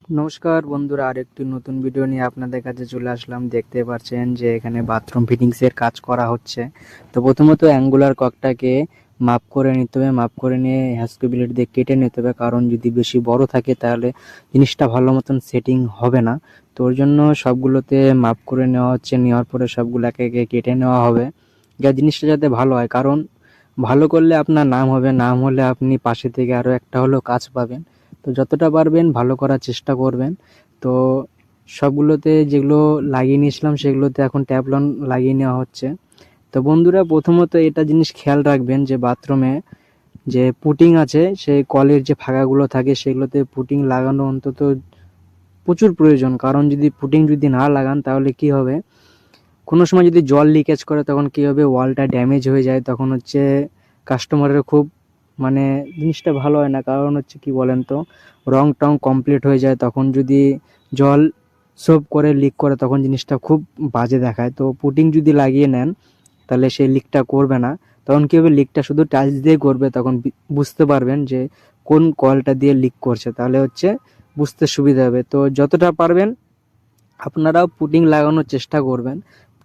নমস্কার বন্ধুরা, আরেকটি নতুন ভিডিও নিয়ে আপনাদের কাছে চলে আসলাম। দেখতে পাচ্ছেন যে এখানে বাথরুম ফিটিংসের কাজ করা হচ্ছে। তো প্রথমত অ্যাঙ্গুলার ককটাকে মাপ করে নিতে হবে, মাপ করে নিয়ে হ্যাস্কো ব্লেড দিয়ে কেটে নিতে হবে, কারণ যদি বেশি বড় থাকে তাহলে জিনিসটা ভালো মতন সেটিং হবে না। তো ওর জন্য সবগুলোতে মাপ করে নেওয়া হচ্ছে, নেওয়ার পরে সবগুলো একে একে কেটে নেওয়া হবে, যা জিনিসটা যাতে ভালো হয়। কারণ ভালো করলে আপনার নাম হবে, নাম হলে আপনি পাশে থেকে আরও একটা হলেও কাজ পাবেন। তো যতটা পারবেন ভালো করার চেষ্টা করবেন। তো সবগুলোতে যেগুলো লাগিয়ে নিয়েছিলাম সেগুলোতে এখন ট্যাবলন লাগিয়ে নেওয়া হচ্ছে। তো বন্ধুরা, প্রথমত এটা জিনিস খেয়াল রাখবেন যে বাথরুমে যে পুটিং আছে, সেই কলের যে ফাঁকাগুলো থাকে সেগুলোতে পুটিং লাগানো অন্তত প্রচুর প্রয়োজন। কারণ যদি পুটিং যদি না লাগান তাহলে কি হবে, কোনো সময় যদি জল লিকেজ করে তখন কি হবে, ওয়ালটা ড্যামেজ হয়ে যায়, তখন হচ্ছে কাস্টমারের খুব মানে জিনিসটা ভালো হয় না। কারণ হচ্ছে কি বলেন তো, রং টং কমপ্লিট হয়ে যায়, তখন যদি জল সোপ করে লিক করে তখন জিনিসটা খুব বাজে দেখায়। তো পুটিং যদি লাগিয়ে নেন তাহলে সেই লিকটা করবে না। তখন কি হবে, লিকটা শুধু টাইলস দিয়ে করবে, তখন বুঝতে পারবেন যে কোন কলটা দিয়ে লিক করছে, তাহলে হচ্ছে বুঝতে সুবিধা হবে। তো যতটা পারবেন আপনারাও পুটিং লাগানোর চেষ্টা করবেন,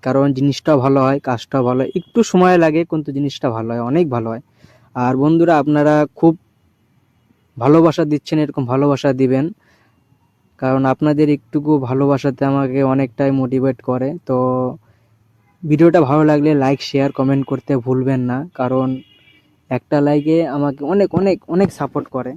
কারণ জিনিসটাও ভালো হয়, কাজটাও ভালো হয়। একটু সময় লাগে কিন্তু জিনিসটা ভালো হয়, অনেক ভালো হয়। আর বন্ধুরা, আপনারা খুব ভালোবাসা দিচ্ছেন, এরকম ভালোবাসা দিবেন, কারণ আপনাদের একটুকু ভালোবাসাতে আমাকে অনেকটাই মোটিভেট করে। তো ভিডিওটা ভালো লাগলে লাইক শেয়ার কমেন্ট করতে ভুলবেন না, কারণ একটা লাইকে আমাকে অনেক অনেক অনেক সাপোর্ট করে।